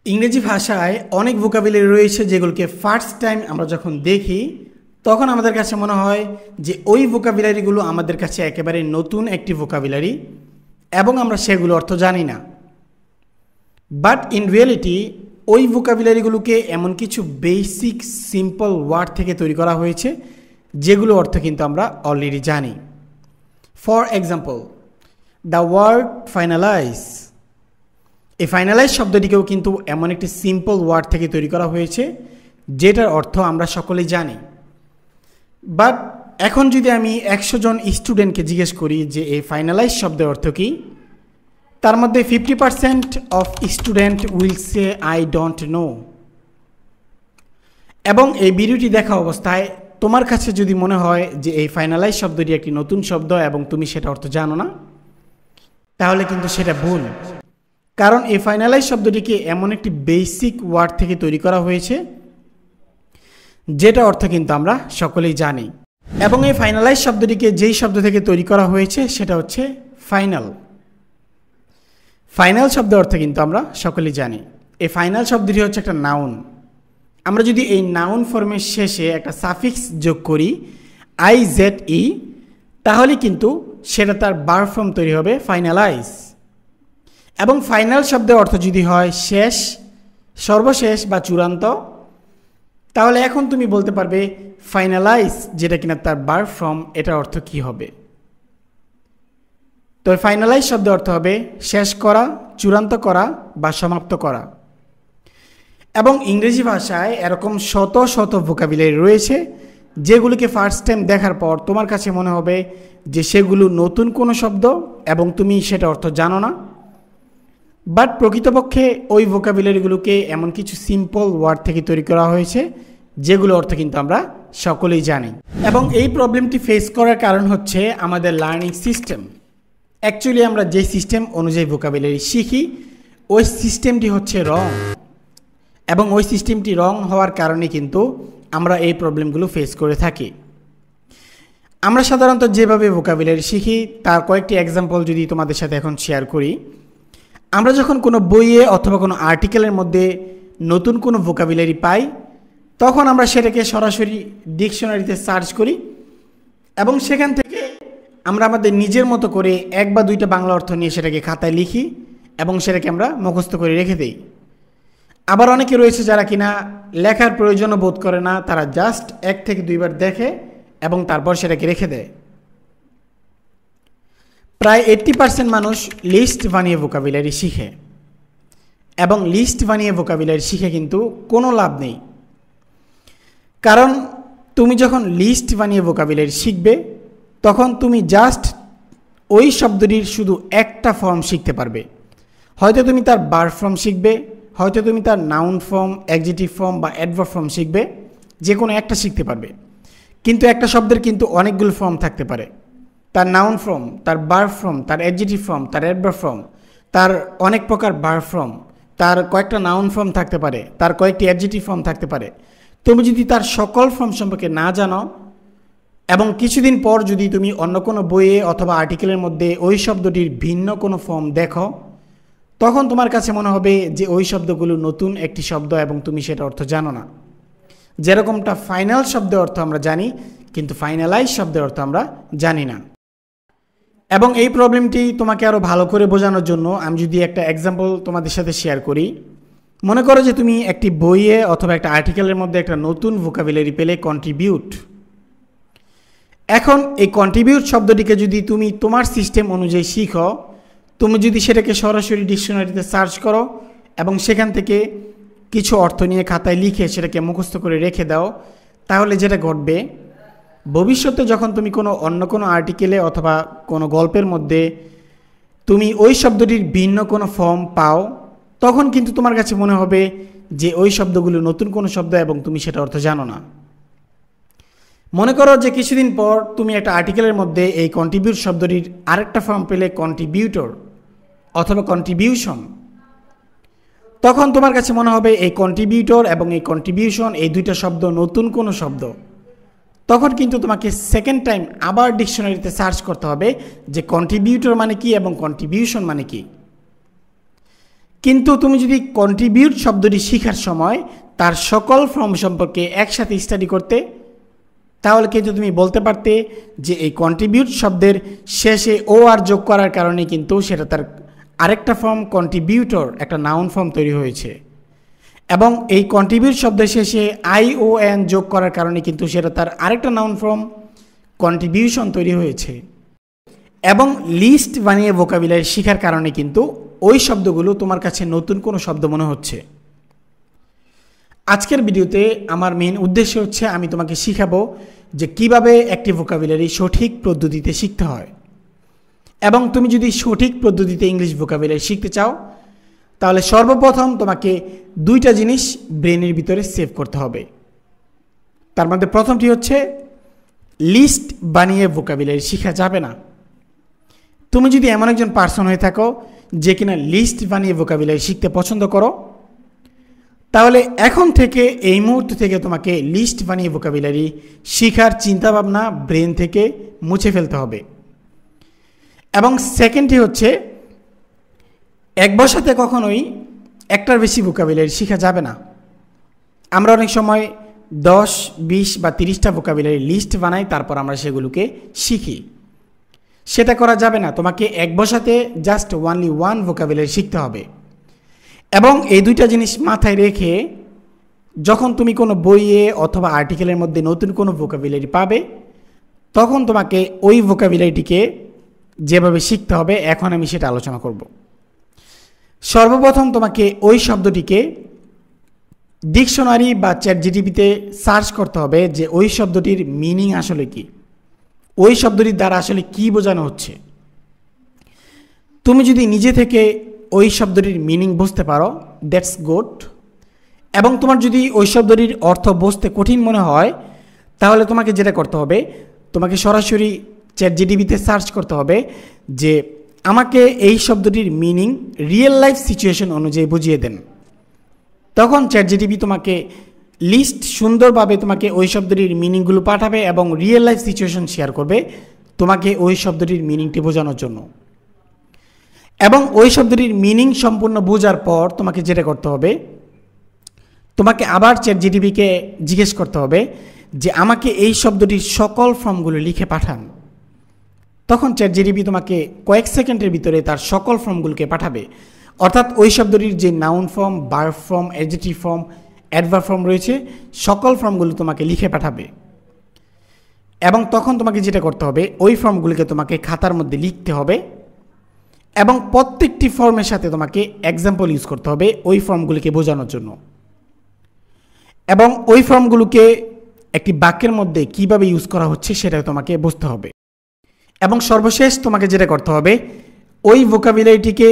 ইংরেজি ভাষায় অনেক ভোকাবুলারি রয়েছে যেগুলোকে ফার্স্ট টাইম আমরা যখন দেখি তখন আমাদের কাছে মনে হয় যে ওই ভোকাবুলারিগুলো আমাদের কাছে একেবারে নতুন একটি ভোকাবুলারি এবং আমরা সেগুলো অর্থ জানি না। বাট ইন রিয়েলিটি ওই ভোকাবুলারিগুলোকে এমন কিছু বেসিক সিম্পল ওয়ার্ড থেকে তৈরি করা হয়েছে যেগুলো অর্থ কিন্তু আমরা অলরেডি জানি। For example, the word finalize. এই ফাইনালাইজ শব্দটিকেও কিন্তু এমন একটি সিম্পল ওয়ার্ড থেকে তৈরি করা হয়েছে যেটার অর্থ আমরা সকলেই জানি। বাট এখন যদি আমি 100 জন স্টুডেন্টকে জিজ্ঞেস করি যে এই ফাইনালাইজ শব্দের অর্থ কী, তার মধ্যে 50% of student will say I don't know. এবং এই ভিডিওটি দেখা অবস্থায় তোমার কাছে যদি মনে হয় যে এই ফাইনালাইজ শব্দটি একটি নতুন শব্দ এবং তুমি সেটা অর্থ জানো না, তাহলে কিন্তু সেটা ভুল। কারণ এই ফাইনালাইজ শব্দটিকে এমন একটি বেসিক ওয়ার্ড থেকে তৈরি করা হয়েছে যেটা অর্থ কিন্তু আমরা সকলেই জানি। এবং এই ফাইনালাইজ শব্দটিকে যেই শব্দ থেকে তৈরি করা হয়েছে সেটা হচ্ছে ফাইনাল। ফাইনাল শব্দের অর্থ কিন্তু আমরা সকলেই জানি। এই ফাইনাল শব্দটি হচ্ছে একটা নাউন। আমরা যদি এই নাউন ফর্মের শেষে একটা সাফিক্স যোগ করি IZE, তাহলে কিন্তু সেটা তার ভার্ব ফর্ম তৈরি হবে ফাইনালাইজ। এবং ফাইনাল শব্দের অর্থ যদি হয় শেষ, সর্বশেষ বা চূড়ান্ত, তাহলে এখন তুমি বলতে পারবে ফাইনালাইজ যেটা কিনা তার ভার্ব ফর্ম, এটার অর্থ কি হবে। তো ফাইনালাইজ শব্দের অর্থ হবে শেষ করা, চূড়ান্ত করা বা সমাপ্ত করা। এবং ইংরেজি ভাষায় এরকম শত শত ভোকাবুলারি রয়েছে যেগুলিকে ফার্স্ট টাইম দেখার পর তোমার কাছে মনে হবে যে সেগুলো নতুন কোনো শব্দ এবং তুমি সেটা অর্থ জানো না। বাট প্রকৃতপক্ষে ওই ভোকাবুলারিগুলোকে এমন কিছু সিম্পল ওয়ার্ড থেকে তৈরি করা হয়েছে যেগুলো অর্থ কিন্তু আমরা সকলেই জানি। এবং এই প্রবলেমটি ফেস করার কারণ হচ্ছে আমাদের লার্নিং সিস্টেম। অ্যাকচুয়ালি আমরা যে সিস্টেম অনুযায়ী ভোকাবুলারি শিখি ওই সিস্টেমটি হচ্ছে রং, এবং ওই সিস্টেমটি রং হওয়ার কারণে কিন্তু আমরা এই প্রবলেমগুলো ফেস করে থাকি। আমরা সাধারণত যেভাবে ভোকাবুলারি শিখি তার কয়েকটি এক্সাম্পল যদি তোমাদের সাথে এখন শেয়ার করি। আমরা যখন কোনো বইয়ে অথবা কোনো আর্টিকেলের মধ্যে নতুন কোনো ভোকাবুলারি পাই তখন আমরা সেটাকে সরাসরি ডিকশনারিতে সার্চ করি এবং সেখান থেকে আমরা আমাদের নিজের মতো করে এক বা দুইটা বাংলা অর্থ নিয়ে সেটাকে খাতায় লিখি এবং সেটাকে আমরা মুখস্থ করে রেখে দিই। আবার অনেকে রয়েছে যারা কিনা লেখার প্রয়োজনও বোধ করে না, তারা জাস্ট 1 থেকে 2 বার দেখে এবং তারপর সেটাকে রেখে দেয়। প্রায় 80% মানুষ লিস্ট বানিয়ে ভোকাবুলারি শিখে, এবং লিস্ট বানিয়ে ভোকাবুলারি শিখে কিন্তু কোনো লাভ নেই। কারণ তুমি যখন লিস্ট বানিয়ে ভোকাবুলারি শিখবে তখন তুমি জাস্ট ওই শব্দটির শুধু একটা ফর্ম শিখতে পারবে। হয়তো তুমি তার ভার্ব ফর্ম শিখবে, হয়তো তুমি তার নাউন ফর্ম, অ্যাডজেক্টিভ ফর্ম বা অ্যাডভার্ব ফর্ম শিখবে, যে কোনো একটা শিখতে পারবে। কিন্তু একটা শব্দের কিন্তু অনেকগুলো ফর্ম থাকতে পারে। তার নাউন ফর্ম, তার ভার্ব ফর্ম, তার অ্যাডজেক্টিভ ফর্ম, তার অ্যাডভার্ব ফর্ম, তার অনেক প্রকার ভার্ব ফর্ম, তার কয়েকটা নাউন ফর্ম থাকতে পারে, তার কয়েকটি অ্যাডজেক্টিভ ফর্ম থাকতে পারে। তুমি যদি তার সকল ফর্ম সম্পর্কে না জানো এবং কিছুদিন পর যদি তুমি অন্য কোনো বইয়ে অথবা আর্টিকেলের মধ্যে ওই শব্দটির ভিন্ন কোনো ফর্ম দেখো, তখন তোমার কাছে মনে হবে যে ওই শব্দগুলো নতুন একটি শব্দ এবং তুমি সেটা অর্থ জানো না। যেরকমটা ফাইনাল শব্দের অর্থ আমরা জানি কিন্তু ফাইনালাইজ শব্দের অর্থ আমরা জানি না। এবং এই প্রবলেমটি তোমাকে আরও ভালো করে বোঝানোর জন্য আমি যদি একটা এক্সাম্পল তোমাদের সাথে শেয়ার করি। মনে করো যে তুমি একটি বইয়ে অথবা একটা আর্টিকেলের মধ্যে একটা নতুন ভোকাবুলারি পেলে, কন্ট্রিবিউট। এখন এই কন্ট্রিবিউট শব্দটিকে যদি তুমি তোমার সিস্টেম অনুযায়ী শিখো, তুমি যদি সেটাকে সরাসরি ডিকশনারিতে সার্চ করো এবং সেখান থেকে কিছু অর্থ নিয়ে খাতায় লিখে সেটাকে মুখস্থ করে রেখে দাও, তাহলে যেটা ঘটবে, ভবিষ্যতে যখন তুমি অন্য কোনো আর্টিকেলে অথবা কোনো গল্পের মধ্যে তুমি ওই শব্দটির ভিন্ন কোনো ফর্ম পাও, তখন কিন্তু তোমার কাছে মনে হবে যে ওই শব্দগুলো নতুন কোনো শব্দ এবং তুমি সেটা অর্থ জানো না। মনে করো যে কিছুদিন পর তুমি একটা আর্টিকেলের মধ্যে এই কন্ট্রিবিউট শব্দটির আরেকটা ফর্ম পেলে, কন্ট্রিবিউটর অথবা কন্ট্রিবিউশন। তখন তোমার কাছে মনে হবে এই কন্ট্রিবিউটর এবং এই কন্ট্রিবিউশন এই দুইটা শব্দ নতুন কোনো শব্দ। তখন কিন্তু তোমাকে সেকেন্ড টাইম আবার ডিকশনারিতে সার্চ করতে হবে যে কন্ট্রিবিউটর মানে কি এবং কন্ট্রিবিউশন মানে কি। কিন্তু তুমি যদি কন্ট্রিবিউট শব্দটি শেখার সময় তার সকল ফর্ম সম্পর্কে একসাথে স্টাডি করতে, তাহলে কিন্তু তুমি বলতে পারতে যে এই কন্ট্রিবিউট শব্দের শেষে ও আর যোগ করার কারণে কিন্তু সেটা তার আরেকটা ফর্ম কন্ট্রিবিউটর, একটা নাউন ফর্ম তৈরি হয়েছে। এবং এই কন্ট্রিবিউট শব্দের শেষে ION যোগ করার কারণে কিন্তু সেটা তার আরেকটা নাউন ফর্ম কন্ট্রিবিউশন তৈরি হয়েছে। এবং লিস্ট বানিয়ে ভোকাবুলারি শেখার কারণে কিন্তু ওই শব্দগুলো তোমার কাছে নতুন কোনো শব্দ মনে হচ্ছে। আজকের ভিডিওতে আমার মেইন উদ্দেশ্য হচ্ছে আমি তোমাকে শিখাবো যে কিভাবে একটি ভোকাবুলারি সঠিক পদ্ধতিতে শিখতে হয়। এবং তুমি যদি সঠিক পদ্ধতিতে ইংলিশ ভোকাবুলারি শিখতে চাও, তাহলে সর্বপ্রথম তোমাকে দুইটা জিনিস ব্রেনের ভিতরে সেভ করতে হবে। তার মধ্যে প্রথমটি হচ্ছে লিস্ট বানিয়ে ভোকাবুলারি শেখা যাবে না। তুমি যদি এমন একজন পার্সন হয়ে থাকো যে কিনা লিস্ট বানিয়ে ভোকাবুলারি শিখতে পছন্দ করো, তাহলে এখন থেকে এই মুহূর্ত থেকে তোমাকে লিস্ট বানিয়ে ভোকাবুলারি শেখার চিন্তাভাবনা ব্রেন থেকে মুছে ফেলতে হবে। এবং সেকেন্ডটি হচ্ছে এক বসাতে কখনোই একটার বেশি ভোকাবুলারি শেখা যাবে না। আমরা অনেক সময় 10, 20 বা 30টা ভোকাবুলারি লিস্ট বানাই, তারপর আমরা সেগুলোকে শিখি। সেটা করা যাবে না। তোমাকে এক বসাতে জাস্ট অনলি ওয়ান ভোকাবুলারি শিখতে হবে। এবং এই দুইটা জিনিস মাথায় রেখে যখন তুমি কোনো বইয়ে অথবা আর্টিকেলের মধ্যে নতুন কোনো ভোকাবুলারি পাবে, তখন তোমাকে ওই ভোকাবুলারিটিকে যেভাবে শিখতে হবে এখন আমি সেটা আলোচনা করব। সর্বপ্রথম তোমাকে ওই শব্দটিকে ডিকশনারি বা চ্যাটজিপিটিতে সার্চ করতে হবে যে ওই শব্দটির মিনিং আসলে কি, ওই শব্দটির দ্বারা আসলে কি বোঝানো হচ্ছে। তুমি যদি নিজে থেকে ওই শব্দটির মিনিং বুঝতে পারো, দ্যাটস গুড। এবং তোমার যদি ওই শব্দটির অর্থ বুঝতে কঠিন মনে হয়, তাহলে তোমাকে যেটা করতে হবে, তোমাকে সরাসরি চ্যাটজিপিটিতে সার্চ করতে হবে যে আমাকে এই শব্দটির মিনিং রিয়েল লাইফ সিচুয়েশন অনুযায়ী বুঝিয়ে দেন। তখন চ্যাটজিপিটি তোমাকে লিস্ট সুন্দরভাবে তোমাকে ওই শব্দটির মিনিংগুলো পাঠাবে এবং রিয়েল লাইফ সিচুয়েশন শেয়ার করবে তোমাকে ওই শব্দটির মিনিংটি বোঝানোর জন্য। এবং ওই শব্দটির মিনিং সম্পূর্ণ বোঝার পর তোমাকে যেটা করতে হবে, তোমাকে আবার চ্যাটজিপিটিকে জিজ্ঞেস করতে হবে যে আমাকে এই শব্দটির সকল ফর্মগুলো লিখে পাঠান। তখন চ্যাটজিপিটি তোমাকে কয়েক সেকেন্ডের ভিতরে তার সকল ফর্মগুলোকে পাঠাবে। অর্থাৎ ওই শব্দটির যে noun form, verb form, adjective form, adverb form রয়েছে, সকল ফর্মগুলো তোমাকে লিখে পাঠাবে। এবং তখন তোমাকে যেটা করতে হবে, ওই ফর্মগুলোকে তোমাকে খাতার মধ্যে লিখতে হবে এবং প্রত্যেকটি ফর্মের সাথে তোমাকে এক্সাম্পল ইউজ করতে হবে ওই ফর্মগুলিকে বোঝানোর জন্য। এবং ওই ফর্মগুলোকে একটি বাক্যের মধ্যে কিভাবে ইউজ করা হচ্ছে সেটা তোমাকে বুঝতে হবে। এবং সর্বশেষ তোমাকে যেটা করতে হবে, ওই ভোকাবুলারিটিকে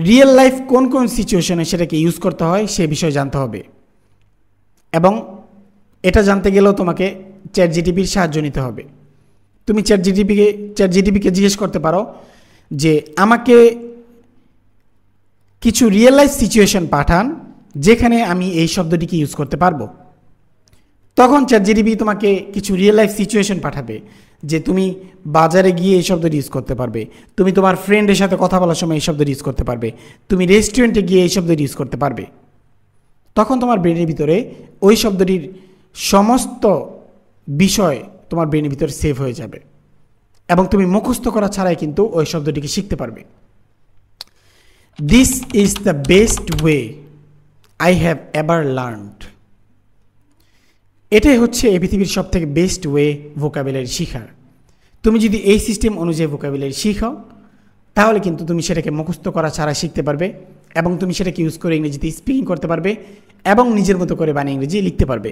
রিয়েল লাইফ কোন কোন সিচুয়েশনে সেটাকে ইউজ করতে হয় সে বিষয়ে জানতে হবে। এবং এটা জানতে গেলেও তোমাকে চ্যাটজিপিটির সাহায্য নিতে হবে। তুমি চ্যাটজিপিটিকে জিজ্ঞেস করতে পারো যে আমাকে কিছু রিয়েল লাইফ সিচুয়েশন পাঠান যেখানে আমি এই শব্দটিকে ইউজ করতে পারবো। তখন চ্যাটজিপিটি তোমাকে কিছু রিয়েল লাইফ সিচুয়েশন পাঠাবে যে তুমি বাজারে গিয়ে এই শব্দটি ইউজ করতে পারবে, তুমি তোমার ফ্রেন্ডের সাথে কথা বলার সময় এই শব্দটি ইউজ করতে পারবে, তুমি রেস্টুরেন্টে গিয়ে এই শব্দটি ইউজ করতে পারবে। তখন তোমার ব্রেনের ভিতরে ওই শব্দটির সমস্ত বিষয় তোমার ব্রেনের ভিতরে সেভ হয়ে যাবে এবং তুমি মুখস্থ করা ছাড়াই কিন্তু ওই শব্দটিকে শিখতে পারবে। This is the best way I have ever learned. এটাই হচ্ছে এই পৃথিবীর সব থেকে বেস্ট ওয়ে ভোকাবুলারি শেখার। তুমি যদি এই সিস্টেম অনুযায়ী ভোকাবুলারি শিখো, তাহলে কিন্তু তুমি সেটাকে মুখস্থ করা ছাড়া শিখতে পারবে এবং তুমি সেটাকে ইউজ করে ইংরেজিতে স্পিকিং করতে পারবে এবং নিজের মতো করে বানিয়ে ইংরেজি লিখতে পারবে।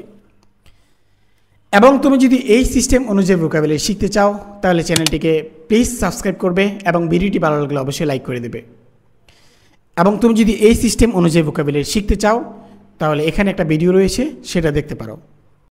এবং তুমি যদি এই সিস্টেম অনুযায়ী ভোকাবুলারি শিখতে চাও, তাহলে চ্যানেলটিকে প্লিজ সাবস্ক্রাইব করবে এবং ভিডিওটি ভালো লাগলে অবশ্যই লাইক করে দেবে। এবং তুমি যদি এই সিস্টেম অনুযায়ী ভোকাবুলারি শিখতে চাও, তাহলে এখানে একটা ভিডিও রয়েছে, সেটা দেখতে পারো।